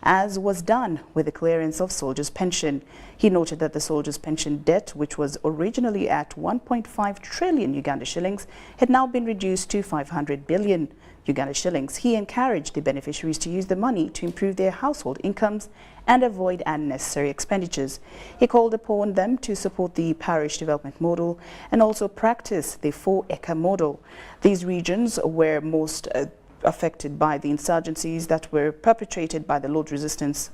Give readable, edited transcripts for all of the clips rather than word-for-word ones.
as was done with the clearance of soldiers' pension. He noted that the soldiers' pension debt, which was originally at 1.5 trillion Uganda shillings, had now been reduced to 500 billion Uganda shillings. He encouraged the beneficiaries to use the money to improve their household incomes and avoid unnecessary expenditures. He called upon them to support the parish development model and also practice the 4-acre model. These regions were most affected by the insurgencies that were perpetrated by the Lord Resistance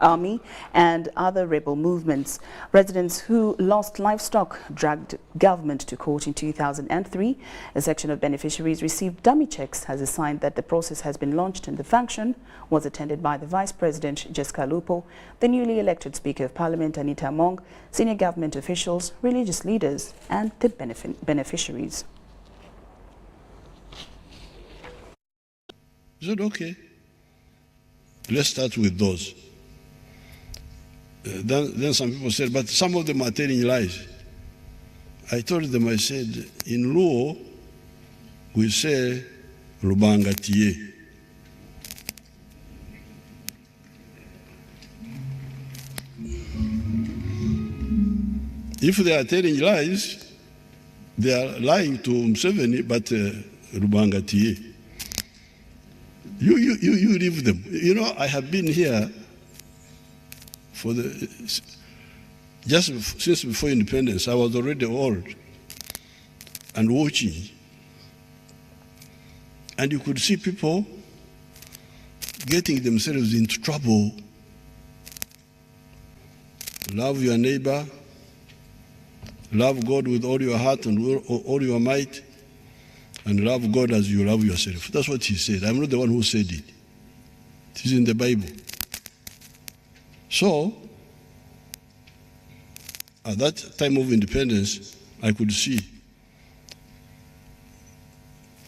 Army and other rebel movements. Residents who lost livestock dragged government to court in 2003. A section of beneficiaries received dummy checks as a sign that the process has been launched, and the function was attended by the Vice President Jessica Lupo, the newly elected Speaker of Parliament Anita Among, senior government officials, religious leaders and the beneficiaries. I said, okay, let's start with those. Then some people said, but some of them are telling lies. I told them, I said, in Luo, we say Rubanga Tie. If they are telling lies, they are lying to Museveni, but Rubanga Tie. You leave them. You know, I have been here for just since before independence. I was already old and watching. And you could see people getting themselves into trouble. Love your neighbor. Love God with all your heart and all your might. And love God as you love yourself. That's what he said. I'm not the one who said it. It is in the Bible. So, at that time of independence, I could see,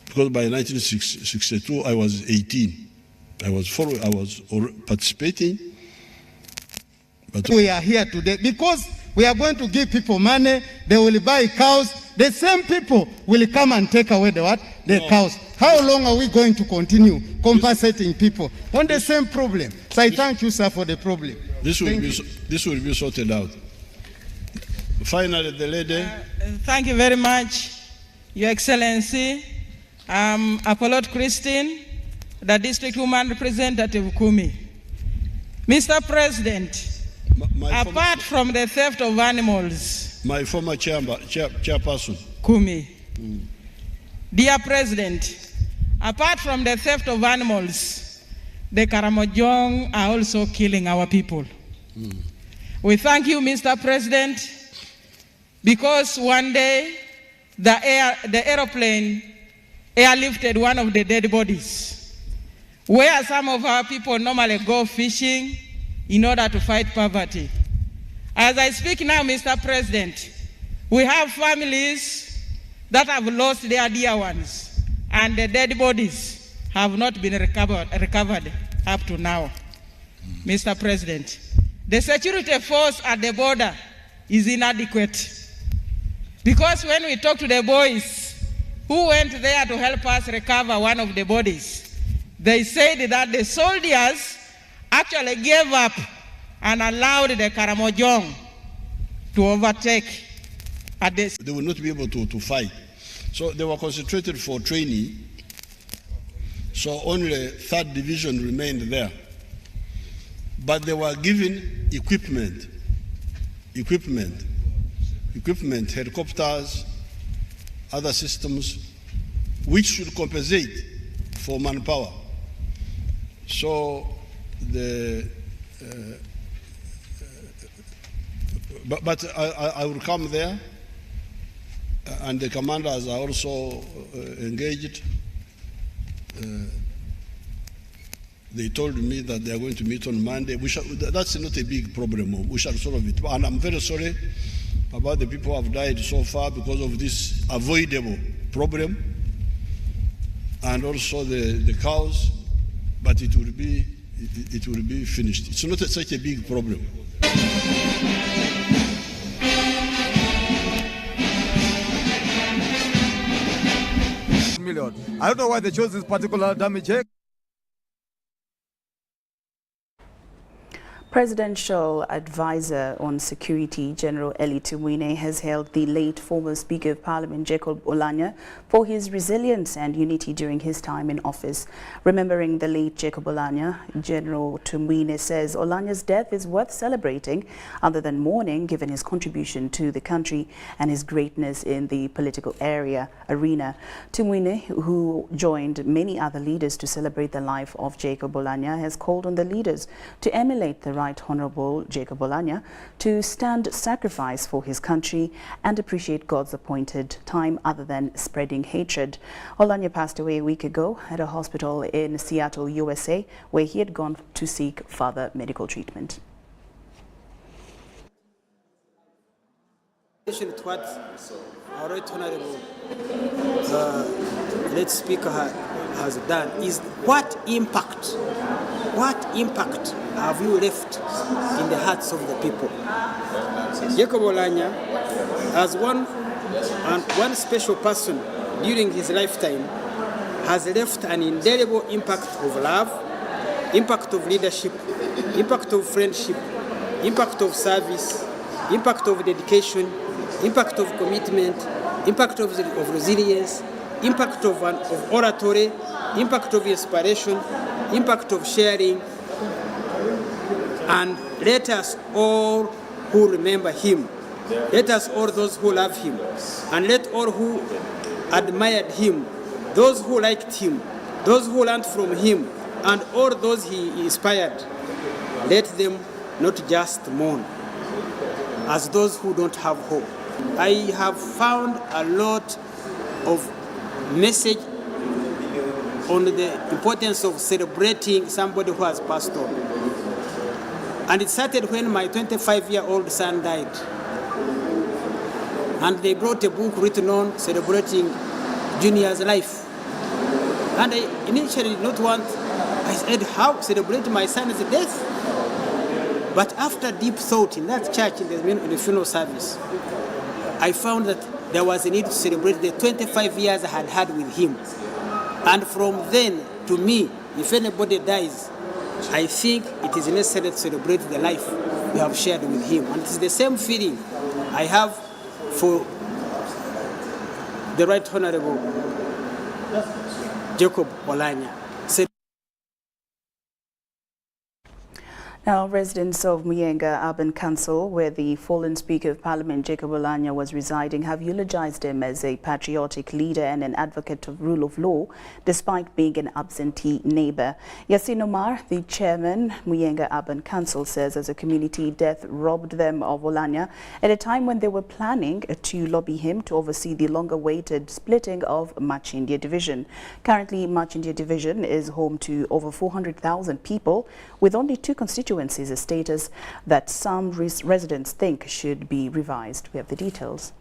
because by 1962 I was 18. I was participating. But we are here today because we are going to give people money, they will buy cows. The same people will come and take away the what? The cows. How long are we going to continue compensating people on the same problem? So I thank you, sir, for the problem. This will be sorted out. Finally, the lady. Thank you very much, Your Excellency. I'm Apollo Christine, the District Woman Representative Kumi. Mr. President, apart from the theft of animals, my former chairperson. Kumi. Dear President, apart from the theft of animals, the Karamojong are also killing our people. We thank you, Mr. President, because one day the aeroplane airlifted one of the dead bodies, where some of our people normally go fishing in order to fight poverty. As I speak now, Mr. President, we have families that have lost their dear ones, and the dead bodies have not been recovered up to now. Mr. President, the security force at the border is inadequate, because when we talk to the boys who went there to help us recover one of the bodies, they said that the soldiers actually gave up and allowed the Karamojong to overtake at this. They will not be able to fight. So they were concentrated for training. So only 3rd Division remained there. But they were given equipment, helicopters, other systems, which should compensate for manpower. So but I will come there, and the commanders are also engaged. They told me that they are going to meet on Monday. That's not a big problem. We shall solve it. And I'm very sorry about the people who have died so far because of this avoidable problem, and also the cows. But it will be finished. It's not such a big problem. I don't know why they chose this particular dummy check. Presidential Advisor on Security, General Eli Tumwine, has hailed the late former Speaker of Parliament, Jacob Oulanyah, for his resilience and unity during his time in office. Remembering the late Jacob Oulanyah, General Tumwine says Oulanyah's death is worth celebrating other than mourning, given his contribution to the country and his greatness in the political arena. Tumwine, who joined many other leaders to celebrate the life of Jacob Oulanyah, has called on the leaders to emulate the Right Honourable Jacob Oulanyah to stand sacrifice for his country and appreciate God's appointed time other than spreading hatred. Oulanyah passed away a week ago at a hospital in Seattle, USA, where he had gone to seek further medical treatment. What our Right Honourable late Speaker has done is what impact have you left in the hearts of the people? Jacob Oulanyah, as one special person during his lifetime, has left an indelible impact of love, impact of leadership, impact of friendship, impact of service, impact of dedication, impact of commitment, impact of resilience, impact of oratory, impact of inspiration, impact of sharing. And let us all who remember him, let us all those who love him, and let all who admired him, those who liked him, those who learned from him, and all those he inspired, let them not just mourn as those who don't have hope. I have found a lot of message on the importance of celebrating somebody who has passed on. And it started when my 25-year-old son died. And they brought a book written on celebrating Junior's life. And I initially did not want, I said, how celebrate my son's death? But after deep thought in that church, in the funeral service, I found that there was a need to celebrate the 25 years I had had with him. And from then, to me, if anybody dies, I think it is necessary to celebrate the life we have shared with him. And it is the same feeling I have for the Right Honourable Jacob Oulanyah. Now, residents of Muyenga Urban Council, where the fallen Speaker of Parliament Jacob Oulanyah was residing, have eulogized him as a patriotic leader and an advocate of rule of law, despite being an absentee neighbour. Yasin Omar, the chairman, Muyenga Urban Council, says as a community, death robbed them of Oulanyah at a time when they were planning to lobby him to oversee the long-awaited splitting of Machindia Division. Currently, Machindia Division is home to over 400,000 people, with only 2 constituencies, a status that some residents think should be revised. We have the details.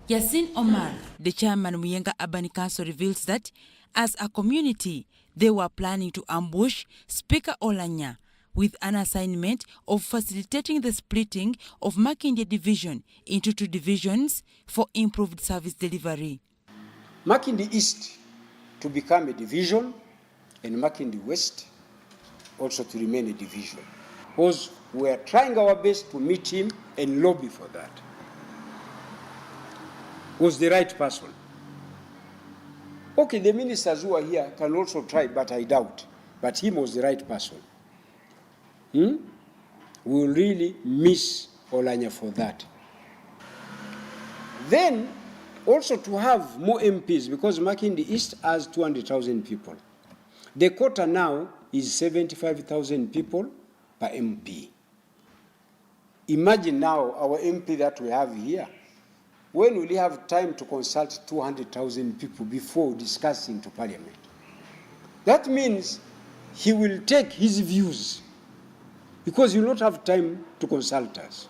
Yasin Omar, the chairman of Muyenga Urban Council, reveals that as a community, they were planning to ambush Speaker Oulanyah with an assignment of facilitating the splitting of Machindia Division into 2 divisions for improved service delivery. Machindia East to become a division and Machindia West also to remain a division. Because we are trying our best to meet him and lobby for that. Was the right person. Okay, the ministers who are here can also try, but I doubt. But him was the right person. We will really miss Oulanyah for that. Then, also to have more MPs, because Machindia East has 200,000 people. The quota now is 75,000 people per MP. Imagine now our MP that we have here. When will he have time to consult 200,000 people before discussing to Parliament? That means he will take his views because he will not have time to consult us.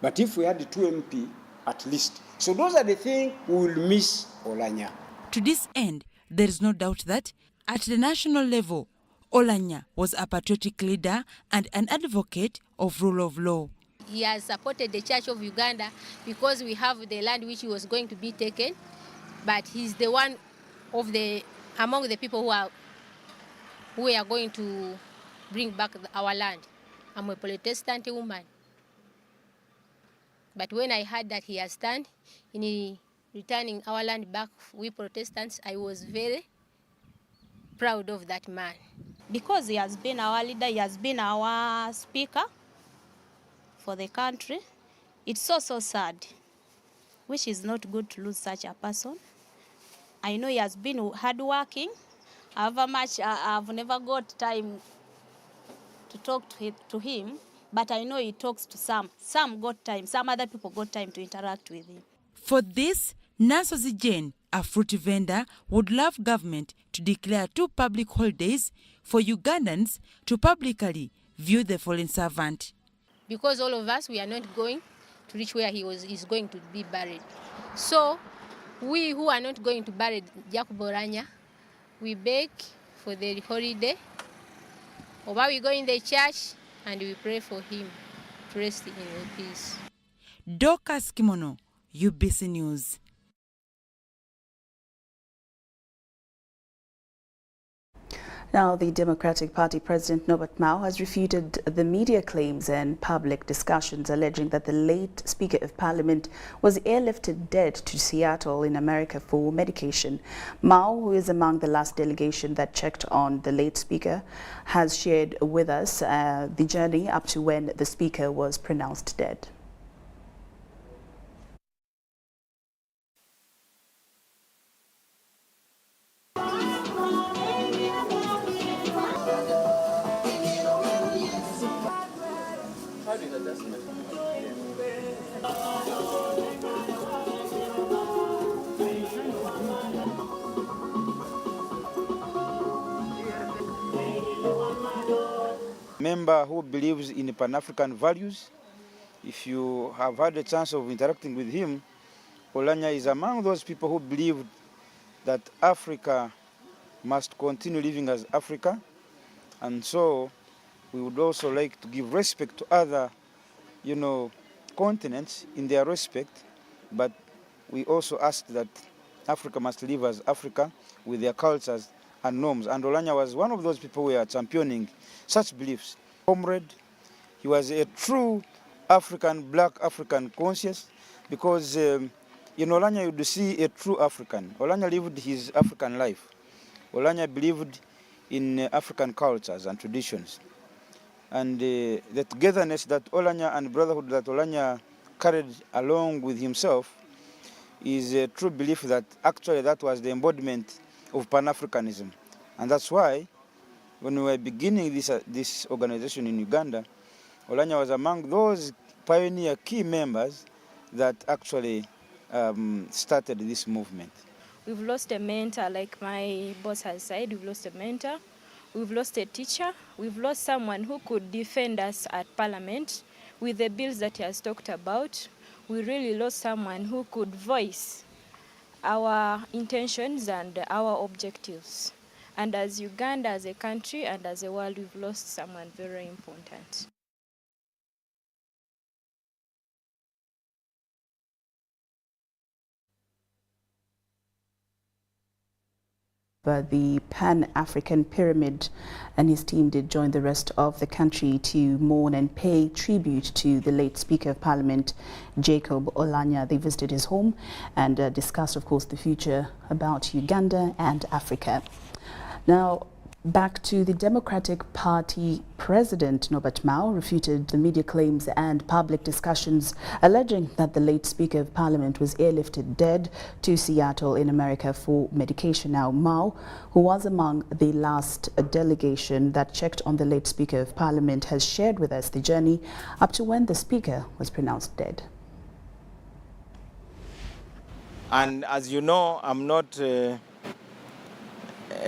But if we had 2 MP at least. So those are the things we will miss Oulanyah. To this end, there is no doubt that at the national level, Oulanyah was a patriotic leader and an advocate of rule of law. He has supported the Church of Uganda because we have the land which was going to be taken, but he's the one of among the people who are going to bring back our land. I'm a Protestant woman. But when I heard that he has stand in returning our land back, we Protestants, I was very proud of that man. Because he has been our leader, he has been our speaker for the country. It's so sad, which is not good to lose such a person. I know he has been hardworking. However much I've never got time to talk to him, but I know he talks to some. Some got time, some other people got time to interact with him. For this, Nasozi Jane, a fruit vendor, would love government to declare 2 public holidays for Ugandans to publicly view the fallen servant. Because all of us, we are not going to reach where is going to be buried. So we who are not going to bury Jacob Oulanyah, we beg for the holiday, or we go in the church and we pray for him to rest in peace. Dorcas Kimono, UBC News. Now, the Democratic Party President Norbert Mao has refuted the media claims and public discussions alleging that the late Speaker of Parliament was airlifted dead to Seattle in America for medication. Mao, who is among the last delegation that checked on the late Speaker, has shared with us the journey up to when the Speaker was pronounced dead. Member who believes in Pan-African values. If you have had a chance of interacting with him, Oulanyah is among those people who believed that Africa must continue living as Africa, and so we would also like to give respect to other, continents in their respect, but we also ask that Africa must live as Africa with their cultures and norms. And Oulanyah was one of those people who are championing such beliefs. Comrade, he was a true African, black African conscious, because in Oulanyah you'd see a true African. Oulanyah lived his African life. Oulanyah believed in African cultures and traditions. And the togetherness that Oulanyah and brotherhood that Oulanyah carried along with himself is a true belief that actually that was the embodiment of Pan-Africanism. And that's why when we were beginning this organization in Uganda, Oulanyah was among those pioneer key members that actually started this movement. We've lost a mentor, like my boss has said, we've lost a mentor. We've lost a teacher. We've lost someone who could defend us at Parliament with the bills that he has talked about. We really lost someone who could voice our intentions and our objectives. And as Uganda, as a country, and as a world, we've lost someone very important. The Pan-African Pyramid and his team did join the rest of the country to mourn and pay tribute to the late Speaker of Parliament, Jacob Oulanyah. They visited his home and discussed, of course, the future about Uganda and Africa. Now, back to the Democratic Party President Norbert Mao refuted the media claims and public discussions alleging that the late Speaker of Parliament was airlifted dead to Seattle in America for medication. Now, Mao, who was among the last delegation that checked on the late Speaker of Parliament, has shared with us the journey up to when the Speaker was pronounced dead. And as you know, I'm not a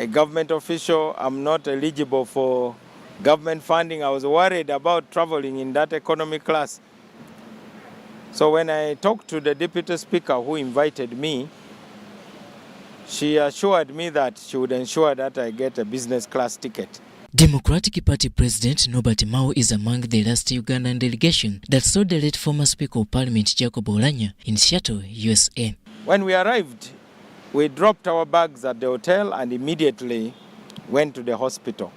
government official. I'm not eligible for government funding. I was worried about traveling in that economy class. So when I talked to the Deputy Speaker who invited me, she assured me that she would ensure that I get a business class ticket. Democratic Party President Norbert Mao is among the last Ugandan delegation that saw the late former Speaker of Parliament Jacob Oulanyah in Seattle, USA. When we arrived, we dropped our bags at the hotel and immediately went to the hospital.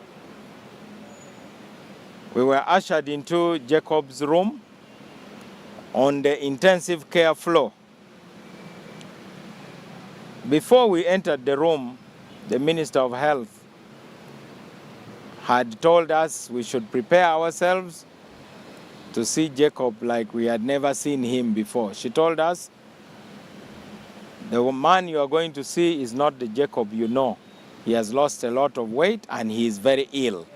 We were ushered into Jacob's room on the intensive care floor. Before we entered the room, the Minister of Health had told us we should prepare ourselves to see Jacob like we had never seen him before. She told us, the man you are going to see is not the Jacob you know. He has lost a lot of weight and he is very ill.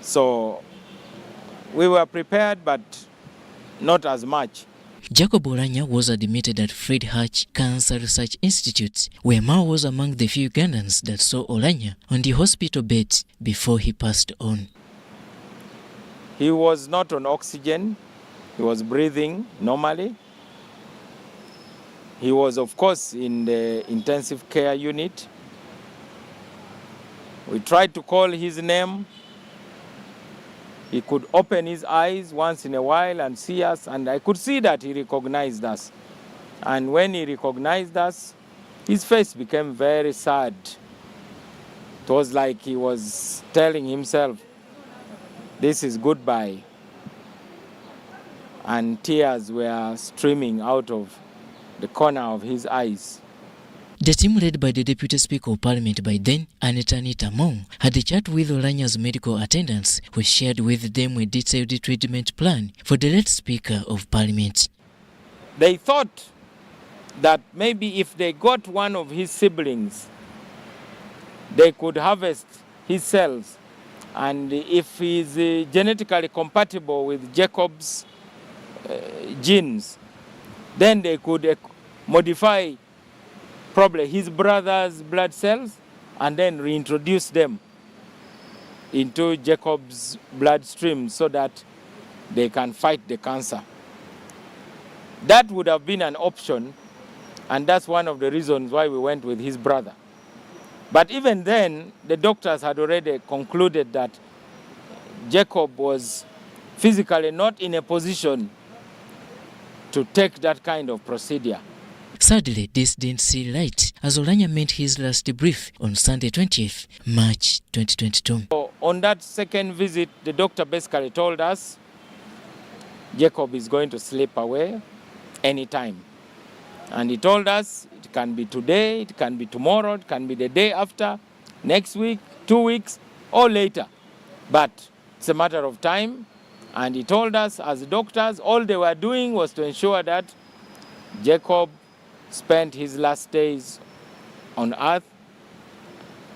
So we were prepared, but not as much. Jacob Oulanyah was admitted at Fred Hutch Cancer Research Institute, where Mao was among the few Ugandans that saw Oulanyah on the hospital bed before he passed on. He was not on oxygen. He was breathing normally. He was, of course, in the intensive care unit. We tried to call his name. He could open his eyes once in a while and see us, and I could see that he recognized us. And when he recognized us, his face became very sad. It was like he was telling himself, this is goodbye. And tears were streaming out of the corner of his eyes. The team led by the Deputy Speaker of Parliament by then, Anita Mong, had a chat with Oulanyah's medical attendants who shared with them a detailed treatment plan for the late Speaker of Parliament. They thought that maybe if they got one of his siblings, they could harvest his cells, and if he is genetically compatible with Jacob's genes, then they could modify probably his brother's blood cells and then reintroduce them into Jacob's bloodstream so that they can fight the cancer. That would have been an option, and that's one of the reasons why we went with his brother. But even then, the doctors had already concluded that Jacob was physically not in a position to take that kind of procedure. Sadly, this didn't see light as Oulanyah made his last brief on Sunday 20th March 2022. So on that second visit, the doctor basically told us Jacob is going to slip away anytime. And he told us it can be today, it can be tomorrow, it can be the day after, next week, 2 weeks, or later. But it's a matter of time. And he told us as doctors, all they were doing was to ensure that Jacob spent his last days on earth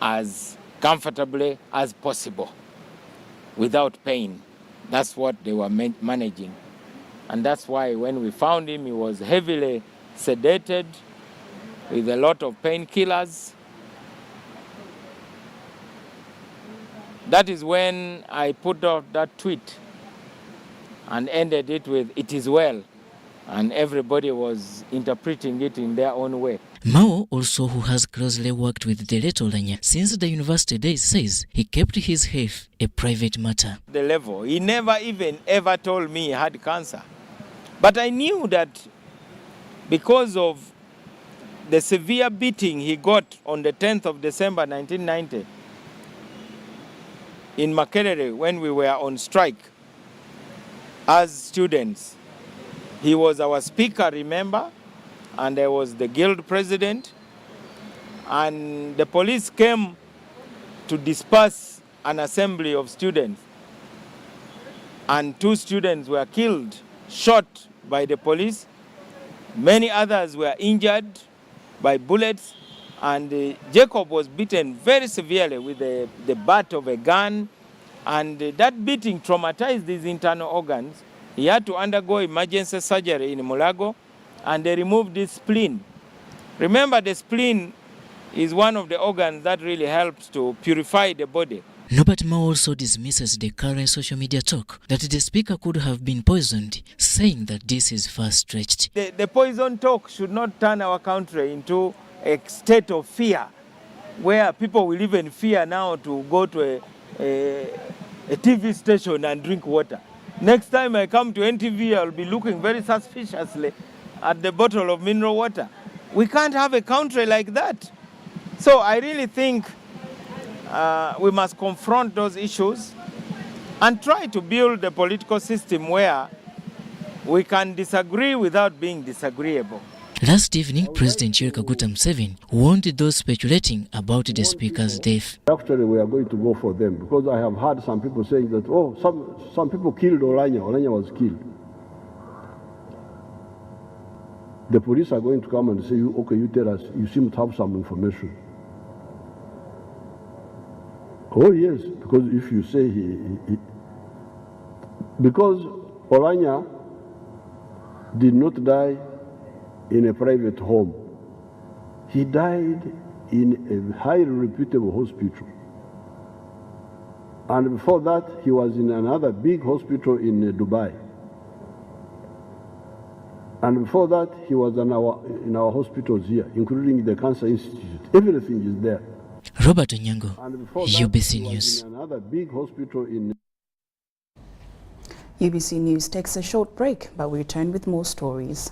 as comfortably as possible, without pain. That's what they were managing. And that's why when we found him, he was heavily sedated with a lot of painkillers. That is when I put out that tweet and ended it with, "It is well." And everybody was interpreting it in their own way. Mao, also who has closely worked with the late Oulanyah since the university days, says he kept his health a private matter. The level, he never even ever told me he had cancer. But I knew that because of the severe beating he got on the 10th of December 1990 in Makerere when we were on strike as students. He was our speaker, remember, and I was the guild president, and the police came to disperse an assembly of students, and 2 students were killed, shot by the police. Many others were injured by bullets, and Jacob was beaten very severely with the butt of a gun, and that beating traumatized his internal organs. He had to undergo emergency surgery in Mulago, and they removed his spleen. Remember, the spleen is one of the organs that really helps to purify the body. Norbert Mao also dismisses the current social media talk that the speaker could have been poisoned, saying that this is far-stretched. The poison talk should not turn our country into a state of fear, where people will even fear now to go to a TV station and drink water. Next time I come to NTV, I'll be looking very suspiciously at the bottle of mineral water. We can't have a country like that. So I really think we must confront those issues and try to build a political system where we can disagree without being disagreeable. Last evening, President Yoweri Kaguta Museveni warned those speculating about the speaker's death. Actually, we are going to go for them because I have heard some people saying that, oh, some people killed Oulanyah. Oulanyah was killed. The police are going to come and say, okay, you tell us, you seem to have some information. Oh, yes, because if you say because Oulanyah did not die in a private home. He died in a highly reputable hospital. And before that, he was in another big hospital in Dubai. And before that, he was in our hospitals here, including the Cancer Institute. Everything is there. Robert Onyango, And before UBC that, he News. was in another big hospital in UBC News takes a short break, but we return with more stories.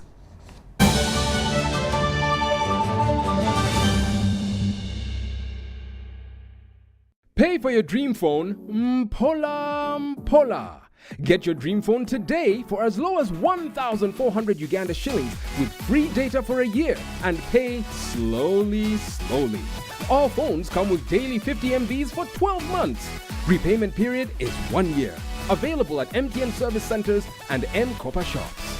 Pay for your dream phone, Mpola. Get your dream phone today for as low as 1,400 Uganda shillings with free data for a year and pay slowly. All phones come with daily 50 MBs for 12 months. Repayment period is 1 year. Available at MTN service centers and M-Kopa shops.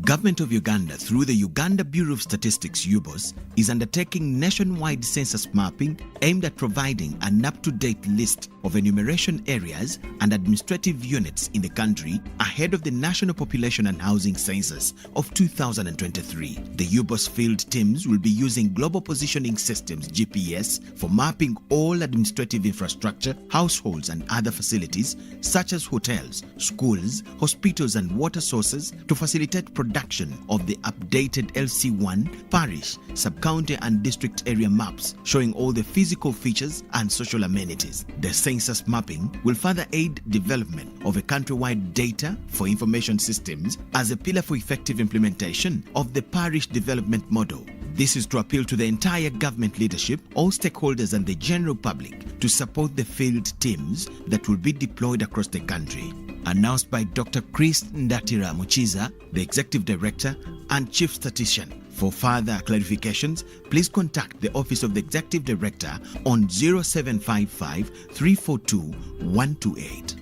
Government of Uganda, through the Uganda Bureau of Statistics UBOS, is undertaking nationwide census mapping aimed at providing an up-to-date list of enumeration areas and administrative units in the country ahead of the National Population and Housing Census of 2023. The UBOS field teams will be using Global Positioning Systems (GPS) for mapping all administrative infrastructure, households and other facilities such as hotels, schools, hospitals and water sources to facilitate production of the updated LC1, parish, sub-county and district area maps showing all the physical features and social amenities. The census mapping will further aid development of a countrywide data for information systems as a pillar for effective implementation of the parish development model. This is to appeal to the entire government leadership, all stakeholders and the general public to support the field teams that will be deployed across the country. Announced by Dr. Chris Ndatira Muchiza, the Executive Director and Chief Statistician. For further clarifications, please contact the Office of the Executive Director on 0755 342 128.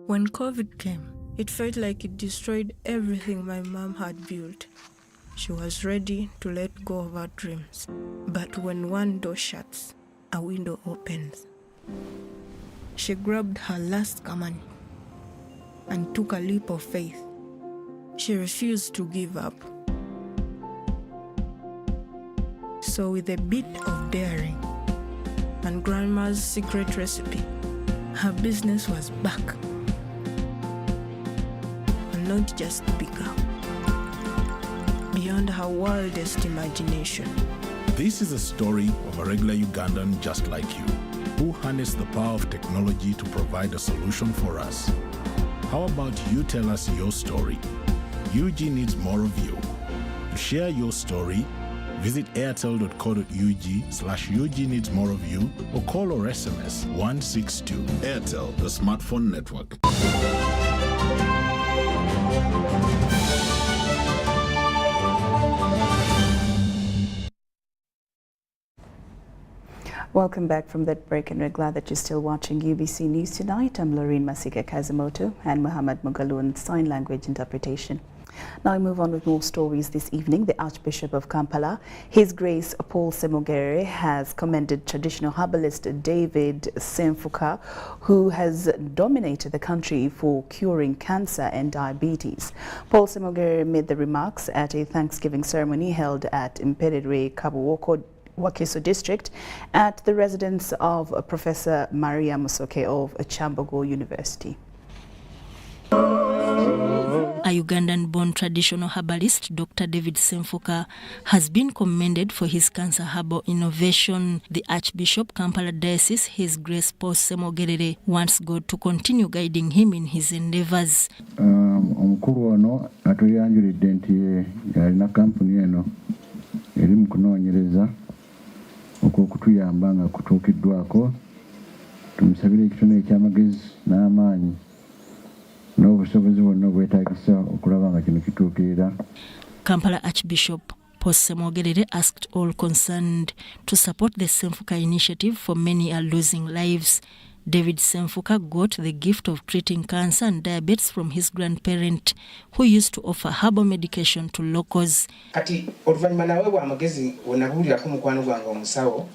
When COVID came, it felt like it destroyed everything my mom had built. She was ready to let go of her dreams. But when one door shuts, a window opens. She grabbed her last command and took a leap of faith. She refused to give up. So with a bit of daring and Grandma's secret recipe, her business was back. And not just bigger, beyond her wildest imagination. This is a story of a regular Ugandan just like you, who harnessed the power of technology to provide a solution for us. How about you tell us your story? UG needs more of you. To share your story, visit airtel.co.ug/UG needs more of you or call or SMS 162. Airtel, the smartphone network. Welcome back from that break, and we're glad that you're still watching UBC News Tonight. I'm Lorraine Masika Kazumoto and Muhammad Mugalu on sign language interpretation. Now we move on with more stories this evening. The Archbishop of Kampala, His Grace Paul Semogere, has commended traditional herbalist David Semfuka, who has dominated the country for curing cancer and diabetes. Paul Semogere made the remarks at a Thanksgiving ceremony held at Imperere Kabuwoko Wakiso district at the residence of Professor Maria Musoke of Chambogo University. A A Ugandan-born traditional herbalist, Dr. David Semfuka, has been commended for his cancer herbal innovation. The Archbishop, Kampala Diocese, His Grace Paul Semogerere, wants God to continue guiding him in his endeavors. Omukulu ono atuyanjulidde nti yalina kampuni eno eri mu kunoonyereza okutuyamba nga kutuukiddwako. Tumusabire ekitone eky'amagezi n'amaanyi n'obusobozi bwonna obwetaagisa okulaba nga kino kituukirira. Kampala Archbishop Paul Semogerere asked all concerned to support the Semfuka initiative, for many are losing lives. David Semfuka got the gift of treating cancer and diabetes from his grandparent, who used to offer herbal medication to locals. Kati oluvannyuma nawe bw'amagezi wenabuulirako mukwano gwange omusawo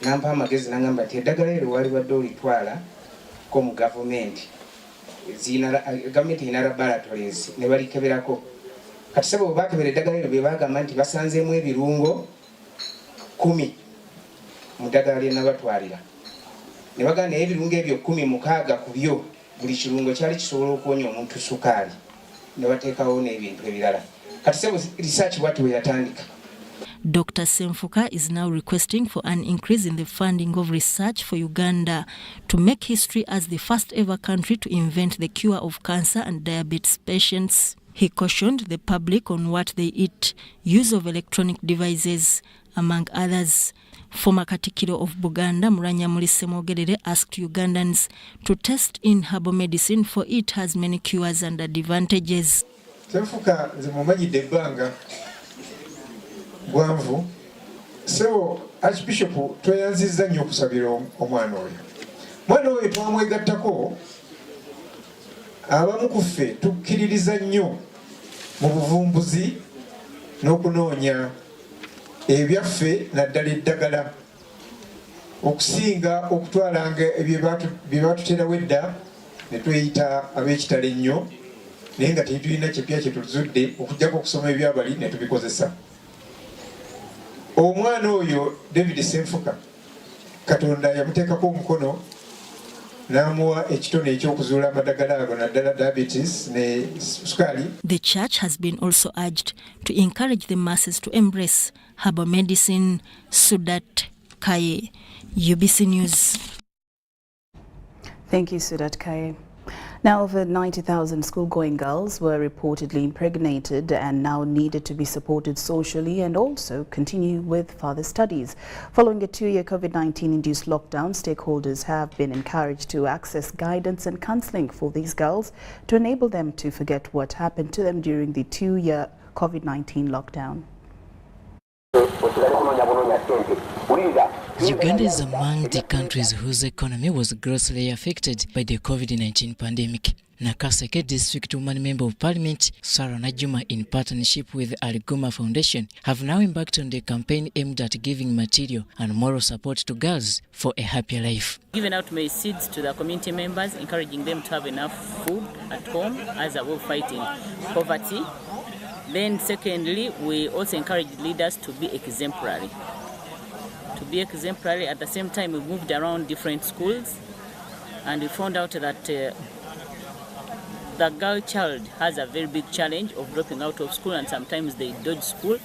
nampa amagezi nangamba nti eddagala eryo wali wadde olitwala ko mu gavumenti erina laboratories ne balikeberako. Kati sebo bwe baakebera eddagala eryo be baagamba nti basanzeemu ebirungo 10 mu ddagala lye nabatwalira. Ne bagamba naye ebirungo ebyo 16 ku byo buli kirungo kyali kisobola okuwonya omuntu sukaali. Ne bateekawo n'ebintu ebirala. Kati sebo research bw'ati bwe yatandika. Dr. Semfuka is now requesting for an increase in the funding of research for Uganda to make history as the first ever country to invent the cure of cancer and diabetes patients. He cautioned the public on what they eat, use of electronic devices, among others. Former Katikiro of Buganda, Oulanyah Semogerere, asked Ugandans to test in herbal medicine, for it has many cures and advantages. Semfuka zimumanyidde ebbanga gwanvu. So Archbishop tweyanzizza nnyo okusabira omwana oyo. Mwana oyo twamwegattako, abamu ku ffe tukkiririza nnyo mu buvumbuzi n'okunoonya ebyaffe naddala eddagala okusinga okutwalanga bye batuterawo edda ne tweyita ab'ekitalo ennyo, naye nga tetulina kipya kye tuzudde okujjako okusoma ebyabali ne tubikozesa. Omwana oyo David Semfuka, Katonda yamuteekako omukono n'amuwa ekitone ekyokuzuula amadagala ago naddala diabetes ne sukaali. The church has been also urged to encourage the masses to embrace herbal medicine. Sudat Kaye, UBC News. Thank you, Sudat Kaye. Now, over 90,000 school-going girls were reportedly impregnated and now needed to be supported socially and also continue with further studies. Following a 2-year COVID-19-induced lockdown, stakeholders have been encouraged to access guidance and counseling for these girls to enable them to forget what happened to them during the 2-year COVID-19 lockdown. Uganda is among the countries whose economy was grossly affected by the COVID-19 pandemic. Nakaseke District Woman Member of Parliament Sarah Najuma, in partnership with Aliguma Foundation, have now embarked on the campaign aimed at giving material and moral support to girls for a happier life. Giving out maize seeds to the community members, encouraging them to have enough food at home as a way of fighting poverty. Then secondly, we also encourage leaders to be exemplary. At the same time, we moved around different schools and we found out that the girl child has a very big challenge of dropping out of school, and sometimes they dodge school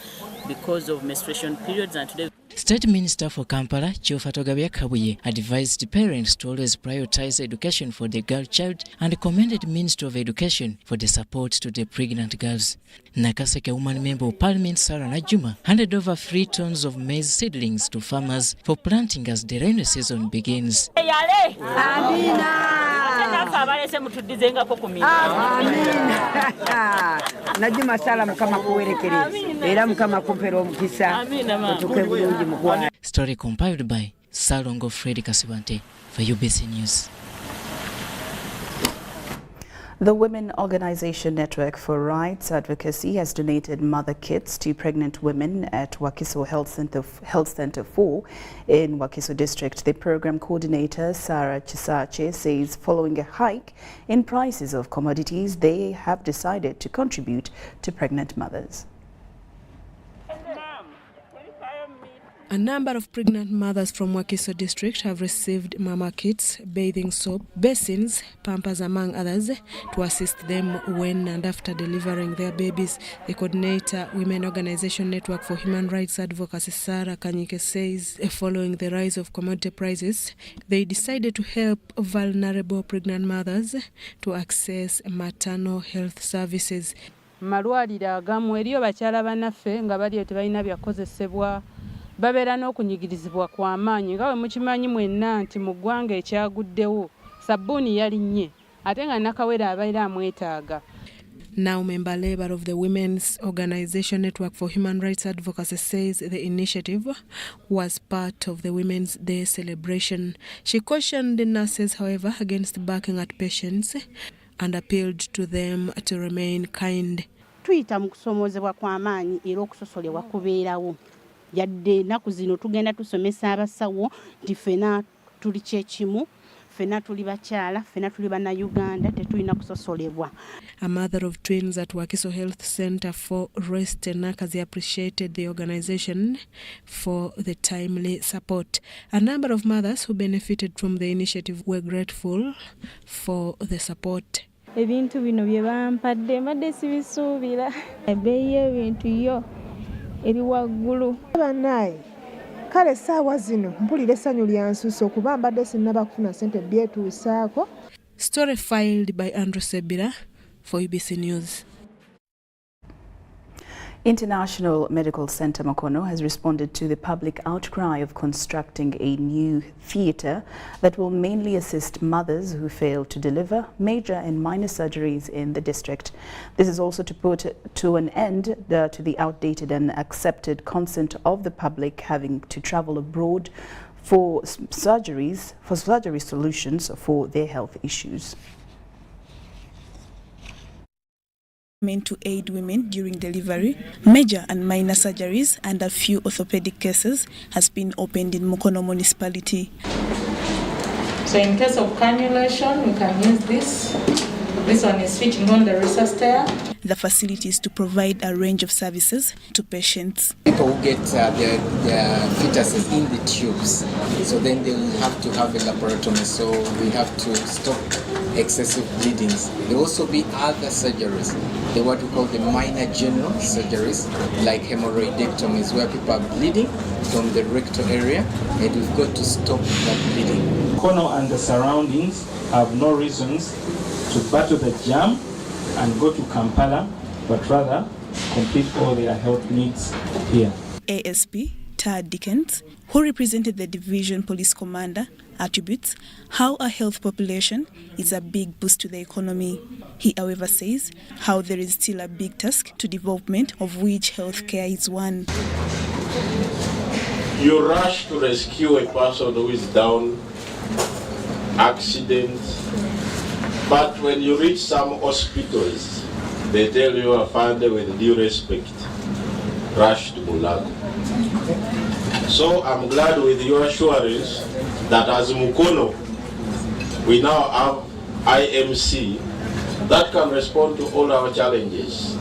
because of menstruation periods. And today, State Minister for Kampala, Chiofatogabe Kabuye, advised parents to always prioritize education for the girl child and commended Ministry of Education for the support to the pregnant girls. Nakaseke Woman Member of Parliament Sarah Najuma handed over 3 tons of maize seedlings to farmers for planting as the rainy season begins. Story compiled by Salongo Freddy Kasibante for UBC News. The Women Organization Network for Rights Advocacy has donated mother kits to pregnant women at Wakiso Health Center 4 in Wakiso District. The program coordinator, Sarah Chisache, says following a hike in prices of commodities, they have decided to contribute to pregnant mothers. A number of pregnant mothers from Wakiso district have received mama kits, bathing soap, basins, pampers among others to assist them when and after delivering their babies. The coordinator, Women Organization Network for Human Rights Advocacy, Sarah Kanyike, says following the rise of commodity prices, they decided to help vulnerable pregnant mothers to access maternal health services. Malwaliro agamu eriyo bakyala bannaffe nga bali tebalina byakozesebwa babeera n'okunyigirizibwa kw'amaanyi nga bwe mukimanyi mwenna nti mu ggwanga ekyaguddewo sabbuuni yalinnye ate nga nakawera abeera amwetaaga. Naume Mbaleba of the Women's Organization Network for Human Rights Advocacy says the initiative was part of the Women's Day celebration. She cautioned the nurses, however, against barking at patients and appealed to them to remain kind. Tuyita mu kusomoozebwa kw'amaanyi era okusosolebwa kubeerawo. Yadde ennaku zino tugenda tusomesa abasawo nti ffena tuli kyekimu, ffena tuli bakyala, ffena tuli bannayuganda, tetulina kusosolebwa. A mother of twins at Wakiso Health Center for Rest Nakazi appreciated the organization for the timely support. A number of mothers who benefited from the initiative were grateful for the support. Ebintu bino bye bampadde mbadde sibisuubira. Ebbeeyi y'ebintu yo eri waggulu. Bannaye kale essaawa zino mpulira essanyu lyansusse okuba mbadde sinnaba kufuna ssente byetuusaako. Story filed by Andrew Sebira for UBC News. International Medical Center Mukono has responded to the public outcry of constructing a new theatre that will mainly assist mothers who fail to deliver major and minor surgeries in the district. This is also to put to an end to the outdated and accepted consent of the public having to travel abroad for surgery solutions for their health issues. Meant to aid women during delivery, major and minor surgeries and a few orthopedic cases has been opened in Mukono municipality. So in case of cannulation, we can use this. This one is fitting on the resuscitator. The facility is to provide a range of services to patients. People who get their fetuses in the tubes, so then they will have to have a laparotomy, so we have to stop excessive bleedings. There will also be other surgeries, what we call the minor general surgeries, like hemorrhoidectomies, where people are bleeding from the rectal area, and we've got to stop that bleeding. Mukono and the surroundings have no reasons to battle the jam and go to Kampala, but rather complete all their health needs here. ASP Tad Dickens, who represented the division police commander, attributes how a health population is a big boost to the economy. He, however, says how there is still a big task to development, of which healthcare is one. You rush to rescue a person who is down, accident, but when you reach some hospitals, they tell you, Afande, with due respect, rush to Mulago. So I'm glad with your assurance that as Mukono, we now have IMC that can respond to all our challenges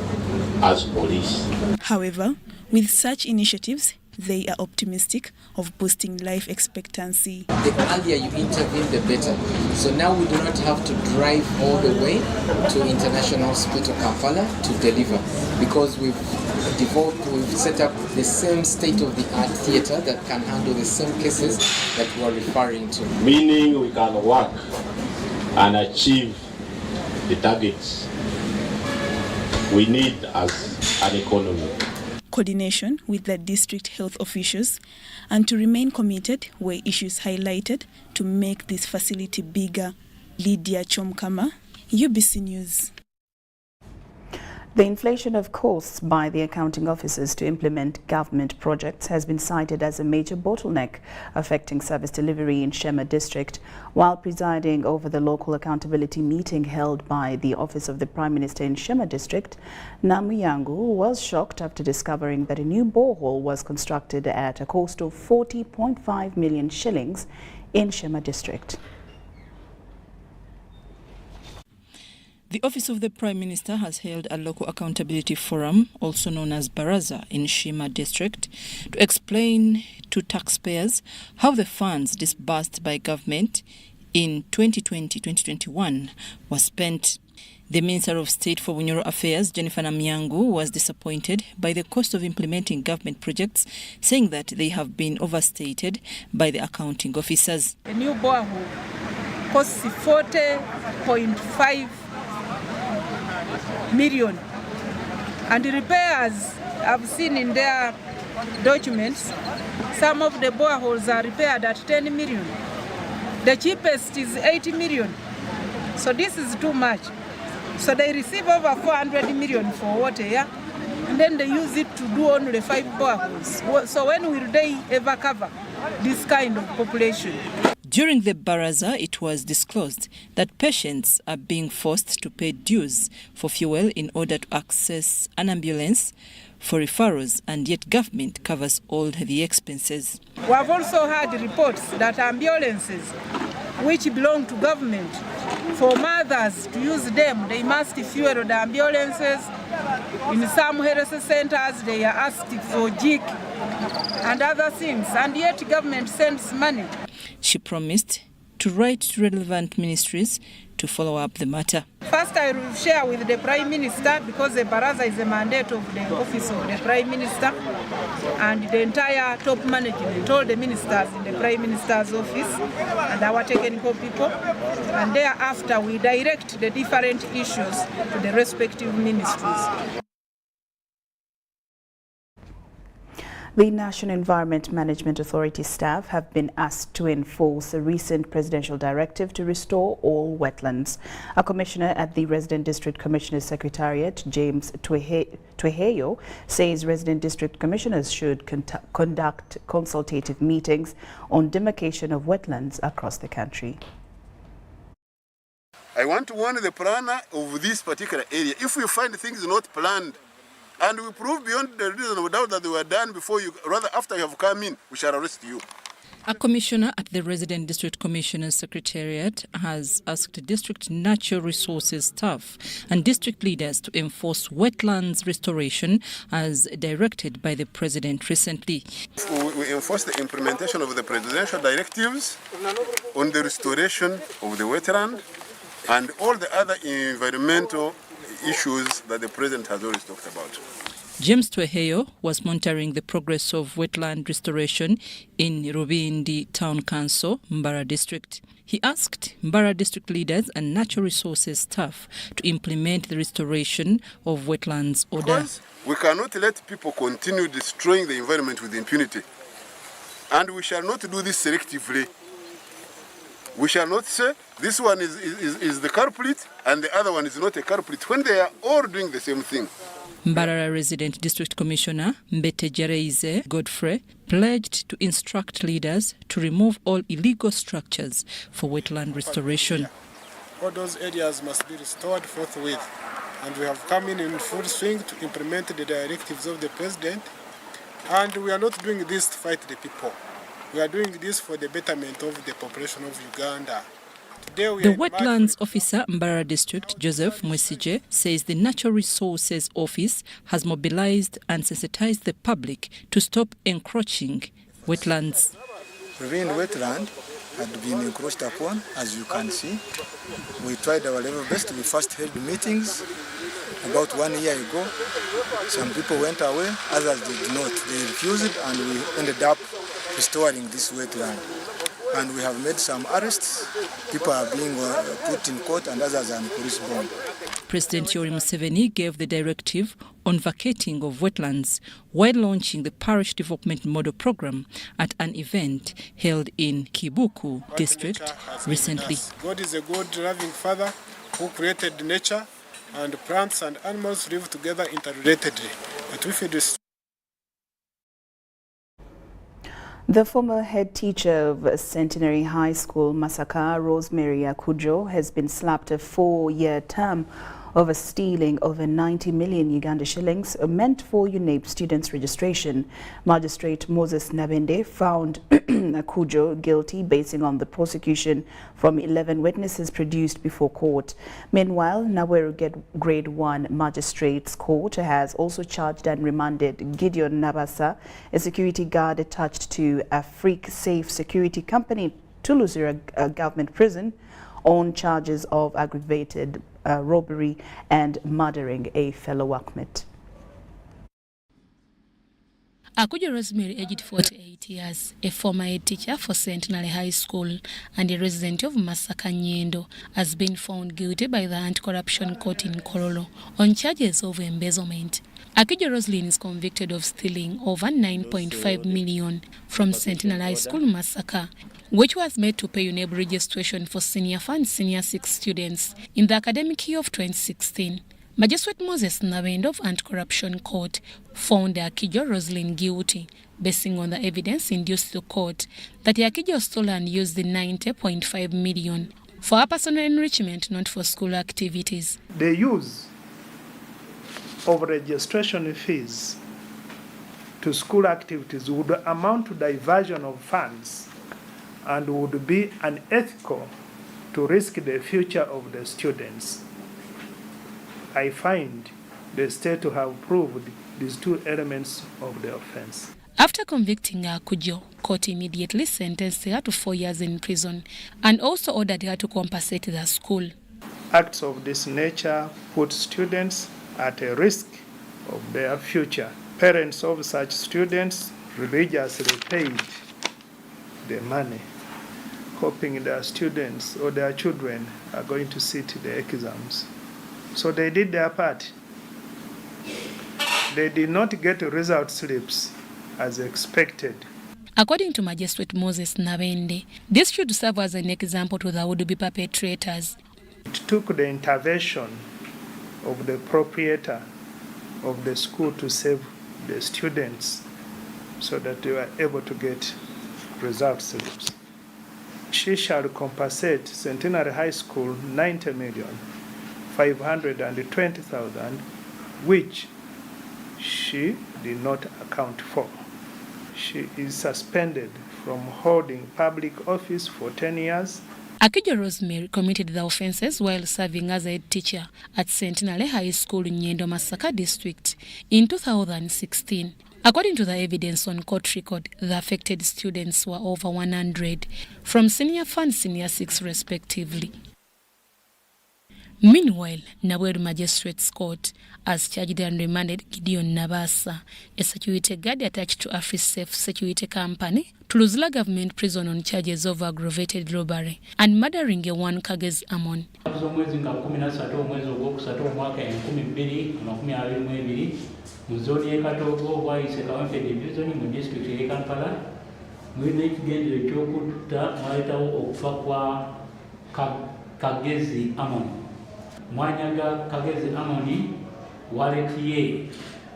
as police. However, with such initiatives, they are optimistic of boosting life expectancy. The earlier you intervene, the better. So now we do not have to drive all the way to International Hospital Kampala to deliver, because we've set up the same state-of-the-art theatre that can handle the same cases that we are referring to. Meaning we can work and achieve the targets we need as an economy. Coordination with the district health officials, and to remain committed where issues highlighted to make this facility bigger. Lydia Chomkama, UBC News. The inflation of costs by the accounting officers to implement government projects has been cited as a major bottleneck affecting service delivery in Shema district. While presiding over the local accountability meeting held by the Office of the Prime Minister in Shema district, Namuyangu was shocked after discovering that a new borehole was constructed at a cost of 40.5 million shillings in Shema district. The Office of the Prime Minister has held a local accountability forum, also known as Baraza, in Shima district, to explain to taxpayers how the funds disbursed by government in 2020-2021 were spent. The Minister of State for Bunyoro Affairs, Jennifer Namyangu, was disappointed by the cost of implementing government projects, saying that they have been overstated by the accounting officers. A new borehole costs 40.5 million, and the repairs I've seen in their documents, some of the boreholes are repaired at 10 million. The cheapest is 80 million. So this is too much. So they receive over 400 million for water, yeah? And then they use it to do only 5 boreholes. So when will they ever cover this kind of population? During the Baraza, it was disclosed that patients are being forced to pay dues for fuel in order to access an ambulance for referrals, and yet government covers all the expenses. We have also had reports that ambulances which belong to government, for mothers to use them, they must fuel the ambulances. In some health centers, they are asked for jig and other things, and yet government sends money. She promised to write to relevant ministries to follow up the matter. First, I will share with the Prime Minister, because the Baraza is a mandate of the Office of the Prime Minister, and the entire top management, all the ministers in the Prime Minister's office, and our technical people. And thereafter, we direct the different issues to the respective ministries. The National Environment Management Authority staff have been asked to enforce a recent presidential directive to restore all wetlands. A commissioner at the Resident District Commissioner's Secretariat, James Tweheyo, says resident district commissioners should conduct consultative meetings on demarcation of wetlands across the country. I want to warn the planner of this particular area. If we find things not planned, and we prove beyond the reasonable doubt that they were done before you, rather after you have come in, we shall arrest you. A commissioner at the Resident District Commissioner's Secretariat has asked district natural resources staff and district leaders to enforce wetlands restoration as directed by the President recently. We enforce the implementation of the presidential directives on the restoration of the wetland and all the other environmental issues that the President has always talked about. James Tweheyo was monitoring the progress of wetland restoration in Rubindi Town Council, Mbara District. He asked Mbara District leaders and natural resources staff to implement the restoration of wetlands order. Because we cannot let people continue destroying the environment with impunity. And we shall not do this selectively. We shall not say this one is the culprit and the other one is not a culprit when they are all doing the same thing. Mbarara Resident District Commissioner Mbete Jereize Godfrey pledged to instruct leaders to remove all illegal structures for wetland restoration. All those areas must be restored forthwith, and we have come in full swing to implement the directives of the President, and we are not doing this to fight the people. We are doing this for the betterment of the population of Uganda. The Wetlands Officer, Mbara District, Joseph Mwesije, says the Natural Resources Office has mobilized and sensitized the public to stop encroaching wetlands. Ravine wetland had been encroached upon, as you can see. We tried our level best. We first held meetings about 1 year ago. Some people went away, others did not. They refused, and we ended up restoring this wetland. And we have made some arrests. People are being put in court and others are on police bond. President Yoweri Museveni gave the directive on vacating of wetlands while launching the Parish Development Model Program at an event held in Kibuku District recently. God is a good, loving Father who created nature, and plants and animals live together interrelatedly. But if it is The former head teacher of Centenary High School, Masaka, Rosemary Akujo, has been slapped a 4-year term over stealing over 90 million Uganda shillings meant for UNAIP students' registration. Magistrate Moses Nabende found Akujo guilty basing on the prosecution from 11 witnesses produced before court. Meanwhile, Naweru Grade 1 Magistrates Court has also charged and remanded Gideon Nabasa, a security guard attached to a Freak Safe security company, to Luzira government prison on charges of aggravated robbery and murdering a fellow workmate. Akujo Rosemary, aged 48 years, a former head teacher for Centenary High School and a resident of Masaka Nyendo, has been found guilty by the Anti-Corruption Court in Korolo on charges of embezzlement. Akujo Roslyn is convicted of stealing over 9.5 million from Centenary High School, Masaka, which was made to pay UNAIP registration for Senior Fund Senior 6 students in the academic year of 2016. Magistrate Moses Nabende of Anti-Corruption Court found Akujo Roslyn guilty, basing on the evidence induced to court that Akujo stole and used the 90.5 million for her personal enrichment, not for school activities. The use of registration fees to school activities would amount to diversion of funds and would be unethical to risk the future of the students. I find the state to have proved these two elements of the offense. After convicting Akujo, court immediately sentenced her to 4 years in prison and also ordered her to compensate the school. Acts of this nature put students at a risk of their future. Parents of such students religiously paid the money, hoping their students or their children are going to sit the exams. So they did their part. They did not get result slips as expected. According to Magistrate Moses Nabende, this should serve as an example to the would-be perpetrators. It took the intervention of the proprietor of the school to save the students so that they were able to get result slips. She shall compensate Centenary High School 90,520,000, which she did not account for. She is suspended from holding public office for 10 years. Akujo Rosemary committed the offences while serving as a head teacher at Centenary High School in Nyendo, Masaka District in 2016. According to the evidence on court record, the affected students were over 100 from Senior Fund Senior 6 respectively. Meanwhile, Naweru Magistrates Court has charged and remanded Gideon Nabasa, a security guard attached to a Free Safe security company, to Luzira government prison on charges of aggravated robbery and murdering a one Kagezi Amon. Muzoni ekatogo bwayise kawempe division mu district ya Kampala mwine kigendero ky'okutta mwayitawo okufa kwa Kagezi Amon. Mwanyaga Kagezi Amoni waletiye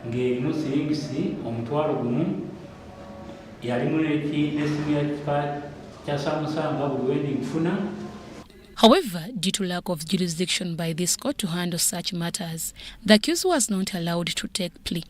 ng'erimu siringisi omutwalo gumu yali muleki n'essimu ya kika kya Samusanga buli wendi nfuna. However, due to lack of jurisdiction by this court to handle such matters, the accused was not allowed to take plea.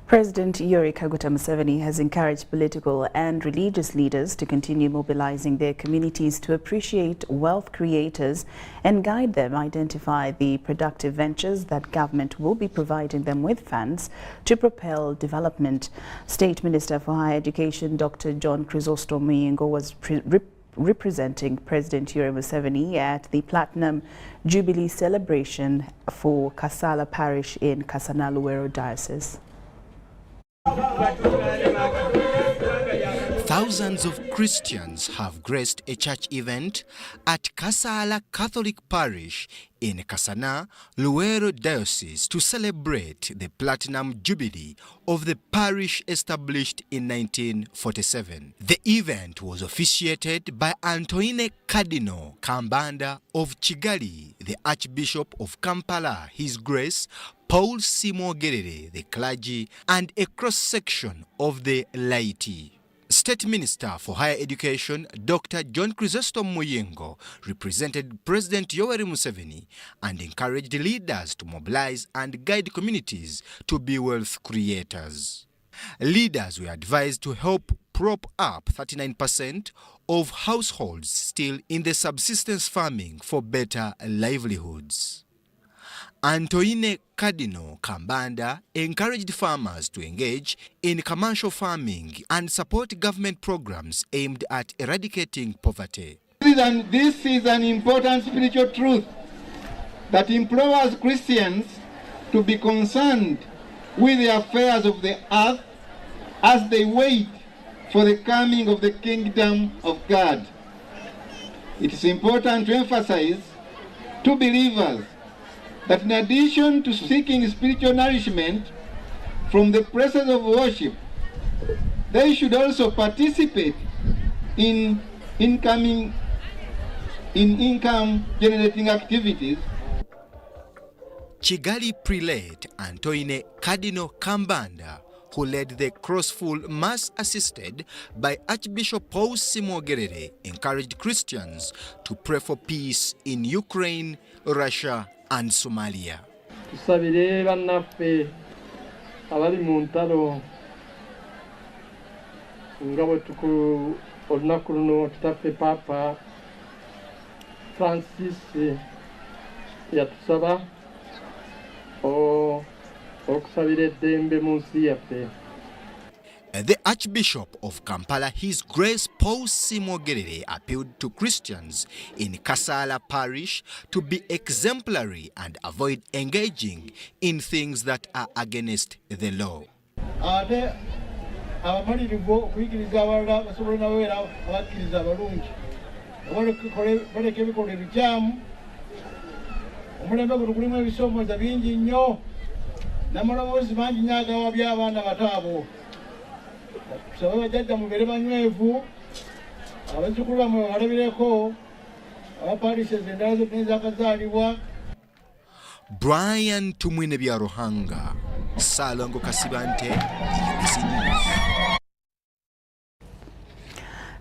President Yoweri Kaguta Museveni has encouraged political and religious leaders to continue mobilizing their communities to appreciate wealth creators and guide them identify the productive ventures that government will be providing them with funds to propel development. State Minister for Higher Education Dr. John Chrysostom Muyingo was representing President Yoweri Museveni at the Platinum Jubilee celebration for Kasala Parish in Kasana Luwero Diocese. Thousands of Christians have graced a church event at Kasala Catholic Parish in Kasana, Luwero Diocese to celebrate the Platinum Jubilee of the parish established in 1947. The event was officiated by Antoine Cardinal Kambanda of Kigali, the Archbishop of Kampala, His Grace Paul Simo Gerere, the clergy, and a cross-section of the laity. State Minister for Higher Education, Dr. John Chrysostom Muyengo, represented President Yoweri Museveni and encouraged leaders to mobilize and guide communities to be wealth creators. Leaders were advised to help prop up 39% of households still in the subsistence farming for better livelihoods. Antoine Cardinal Kambanda encouraged farmers to engage in commercial farming and support government programs aimed at eradicating poverty. This is an important spiritual truth that implores Christians to be concerned with the affairs of the earth as they wait for the coming of the kingdom of God. It is important to emphasize to believers that in addition to seeking spiritual nourishment from the places of worship, they should also participate in income-generating activities. Kigali Prelate Antoine Cardinal Kambanda, who led the crossful mass assisted by Archbishop Paul Simogerere, encouraged Christians to pray for peace in Ukraine, Russia, and Somalia. Tusabire bannaffe abali mu ntalo nga bwe tukulu olunaku luno tutaffe Papa Francis yatusaba okusabira eddembe mu nsi yaffe. The Archbishop of Kampala, His Grace Paul Simogerere, appealed to Christians in Kasala Parish to be exemplary and avoid engaging in things that are against the law. Brian Tumwine Byaruhanga, Salongo Kasibante, UBC News.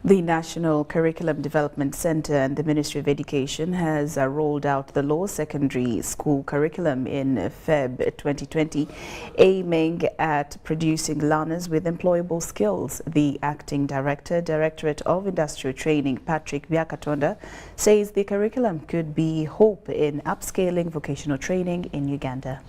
The National Curriculum Development Center and the Ministry of Education has rolled out the law secondary school curriculum in Feb 2020, aiming at producing learners with employable skills. The Acting Director, Directorate of Industrial Training, Patrick Byakatonda, says the curriculum could be hope in upscaling vocational training in Uganda.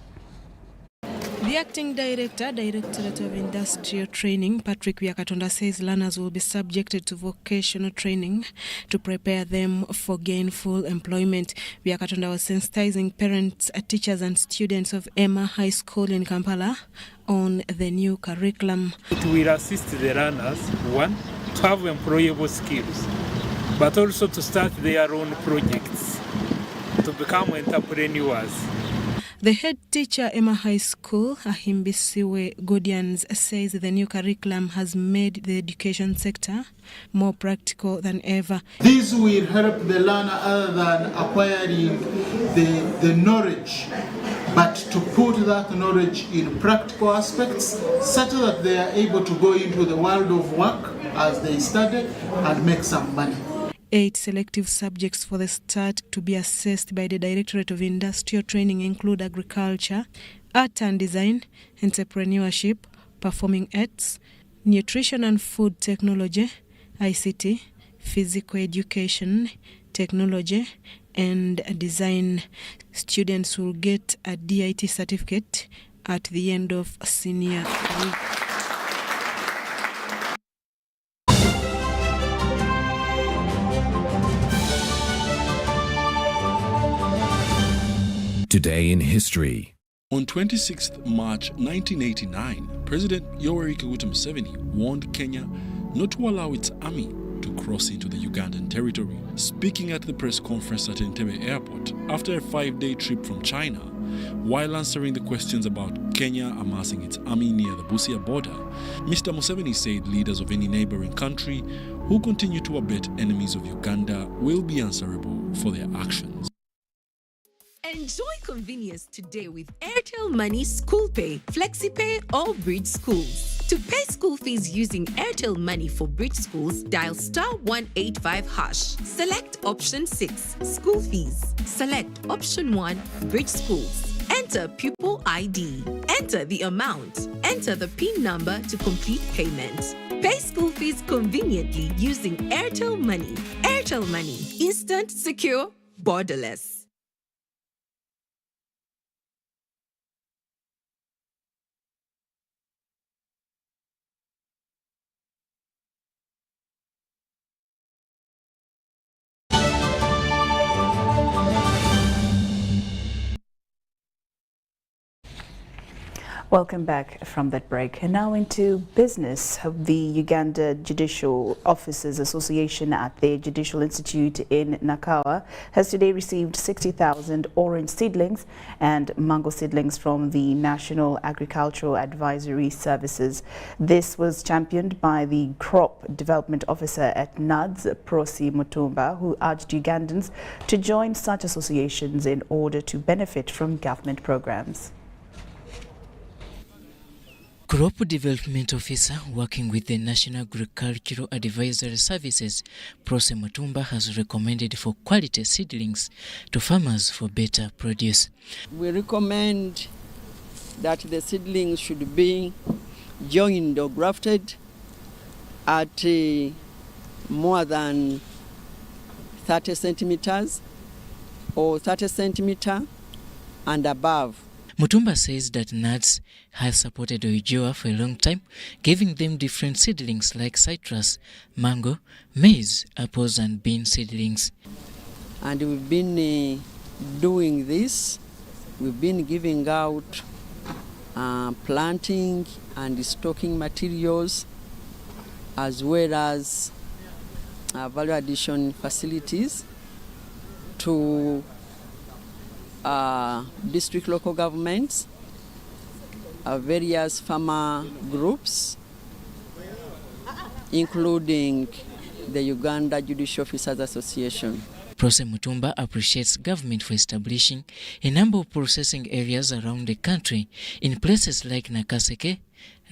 The Acting Director, Directorate of Industrial Training, Patrick Byakatonda, says learners will be subjected to vocational training to prepare them for gainful employment. Byakatonda was sensitizing parents, teachers and students of Emma High School in Kampala on the new curriculum. It will assist the learners, one, to have employable skills, but also to start their own projects, to become entrepreneurs. The head teacher, Emma High School, Ahimbisiwe Godians, says the new curriculum has made the education sector more practical than ever. This will help the learner other than acquiring the knowledge, but to put that knowledge in practical aspects such that they are able to go into the world of work as they study and make some money. 8 selective subjects for the start to be assessed by the Directorate of Industrial Training include agriculture, art and design, entrepreneurship, performing arts, nutrition and food technology, ICT, physical education, technology, and design. Students will get a DIT certificate at the end of senior week. Today in history. On 26th March 1989, President Yoweri Museveni warned Kenya not to allow its army to cross into the Ugandan territory. Speaking at the press conference at Entebbe Airport after a 5-day trip from China, while answering the questions about Kenya amassing its army near the Busia border, Mr. Museveni said leaders of any neighboring country who continue to abet enemies of Uganda will be answerable for their actions. Enjoy convenience today with Airtel Money School Pay, FlexiPay or Bridge Schools. To pay school fees using Airtel Money for bridge schools, dial *185#. Select option 6, school fees. Select option 1, bridge schools. Enter pupil ID. Enter the amount. Enter the PIN number to complete payment. Pay school fees conveniently using Airtel Money. Airtel Money. Instant, secure, borderless. Welcome back from that break. And now into business. The Uganda Judicial Officers Association at the Judicial Institute in Nakawa has today received 60,000 orange seedlings and mango seedlings from the National Agricultural Advisory Services. This was championed by the Crop Development Officer at NADS, Prosi Mutumba, who urged Ugandans to join such associations in order to benefit from government programs. Crop Development Officer working with the National Agricultural Advisory Services, Prosi Mutumba, has recommended for quality seedlings to farmers for better produce. We recommend that the seedlings should be joined or grafted at more than 30 centimeters or 30 centimeter and above. Mutumba says that NADS has supported Oulanyah for a long time, giving them different seedlings like citrus, mango, maize, apples and bean seedlings. And we've been doing this. We've been giving out planting and stocking materials, as well as value addition facilities to district local governments, various farmer groups, including the Uganda Judicial Officers Association. Prosi Mutumba appreciates government for establishing a number of processing areas around the country in places like Nakaseke,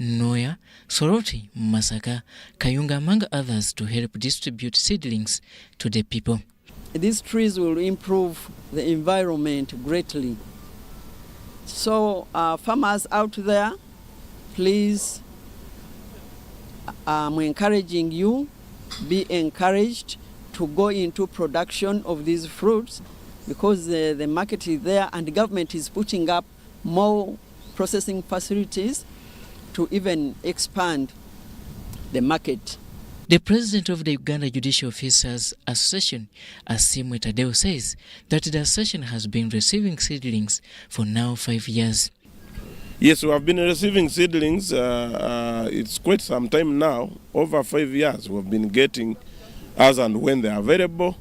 Noya, Soroti, Masaka, Kayunga, among others, to help distribute seedlings to the people. These trees will improve the environment greatly. So farmers out there, please, I'm encouraging you, be encouraged to go into production of these fruits, because the market is there and the government is putting up more processing facilities to even expand the market. The president of the Uganda Judicial Officers Association, Asimwe Tadeo, says that the association has been receiving seedlings for now 5 years. Yes, we have been receiving seedlings. It's quite some time now, over 5 years. We've been getting, as and when they are available,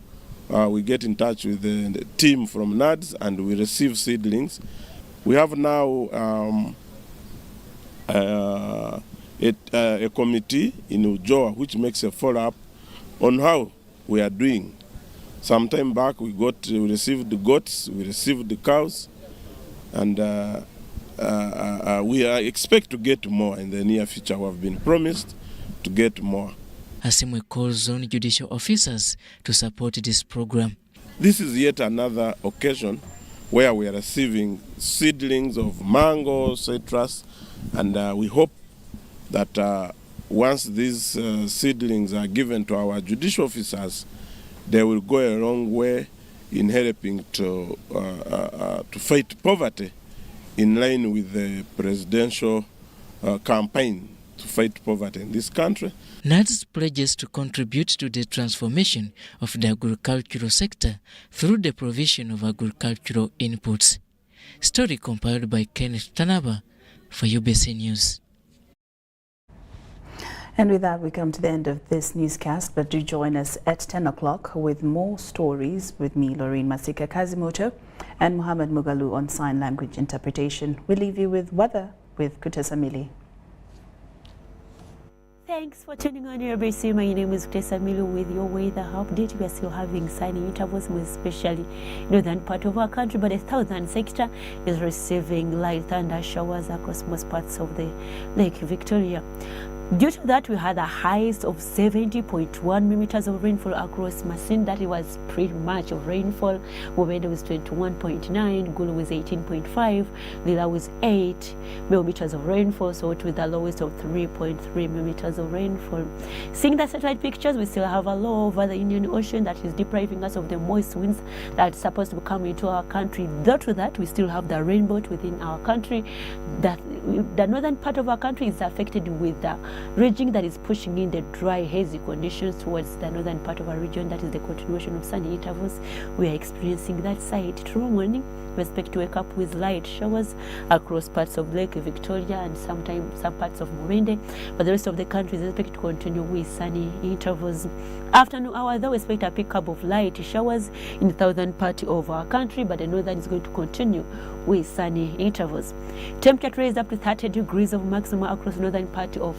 we get in touch with the team from NADS and we receive seedlings. We have now a committee in Ujoa which makes a follow-up on how we are doing. Some time back we received the goats, we received the cows, and we expect to get more in the near future. We have been promised to get more. Asimwe calls on judicial officers to support this program. This is yet another occasion where we are receiving seedlings of mango, citrus, and we hope that once these seedlings are given to our judicial officers, they will go a long way in helping to fight poverty in line with the presidential campaign to fight poverty in this country. NADS pledges to contribute to the transformation of the agricultural sector through the provision of agricultural inputs. Story compiled by Kenneth Tanaba for UBC News. And with that, we come to the end of this newscast, but do join us at 10 o'clock with more stories with me, Lorraine Masika Kazimoto, and Muhammad Mugalu on sign language interpretation. We leave you with weather with Kutasamili. Thanks for tuning on UBC. My name is Tessa Milu with your weather update. We are still having sunny intervals, especially northern part of our country, but the southern sector is receiving light thunder showers across most parts of the Lake Victoria. Due to that, we had a highest of 70.1 millimeters of rainfall across Masin. That was pretty much of rainfall. Wawenda was 21.9, Gulu was 18.5, Lila was 8 millimeters of rainfall, so with the lowest of 3.3 millimeters of rainfall. Seeing the satellite pictures, we still have a low over the Indian Ocean that is depriving us of the moist winds that's supposed to be coming into our country. Though to that, we still have the rainbow within our country. That the northern part of our country is affected with the region that is pushing in the dry, hazy conditions towards the northern part of our region. That is the continuation of sunny intervals. We are experiencing that side. Tomorrow morning, we expect to wake up with light showers across parts of Lake Victoria and sometimes some parts of Morende, but the rest of the country is expected to continue with sunny intervals. Afternoon hour, though, we expect a pickup of light showers in the southern part of our country, but the northern is going to continue with sunny intervals. Temperature raised up to 30 degrees of maximum across the northern part of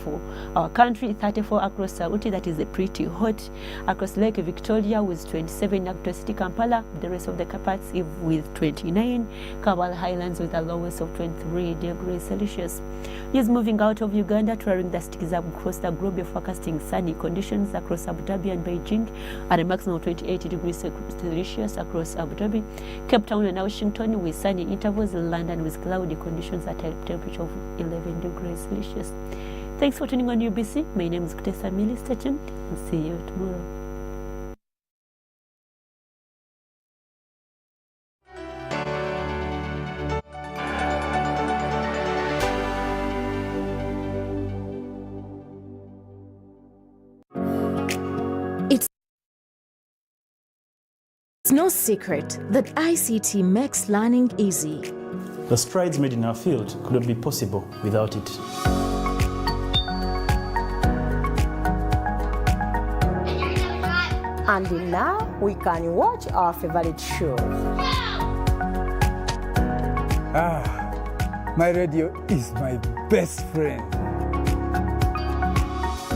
our country, 34 across Sauti, that is pretty hot. Across Lake Victoria with 27, across City Kampala, the rest of the parts with 29, Kabale Highlands with a lowest of 23 degrees Celsius. Yes, moving out of Uganda, touring the cities across the globe, you're forecasting sunny conditions across Abu Dhabi and Beijing at a maximum of 28 degrees Celsius across Abu Dhabi, Cape Town and Washington with sunny intervals, London with cloudy conditions at a temperature of 11 degrees Celsius. Thanks for tuning on UBC. My name is Tessa Milu. Stay tuned and see you tomorrow. It's no secret that ICT makes learning easy. The strides made in our field could not be possible without it. And now we can watch our favorite shows. My radio is my best friend.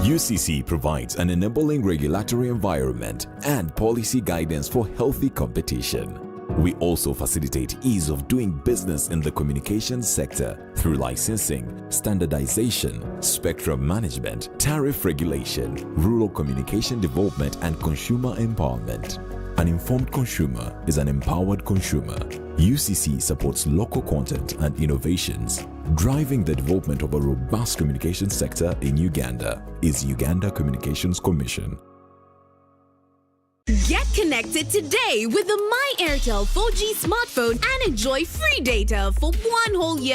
UCC provides an enabling regulatory environment and policy guidance for healthy competition. We also facilitate ease of doing business in the communications sector through licensing, standardization, spectrum management, tariff regulation, rural communication development, and consumer empowerment. An informed consumer is an empowered consumer. UCC supports local content and innovations. Driving the development of a robust communication sector in Uganda is Uganda Communications Commission. Get connected today with the My Airtel 4G smartphone and enjoy free data for 1 whole year.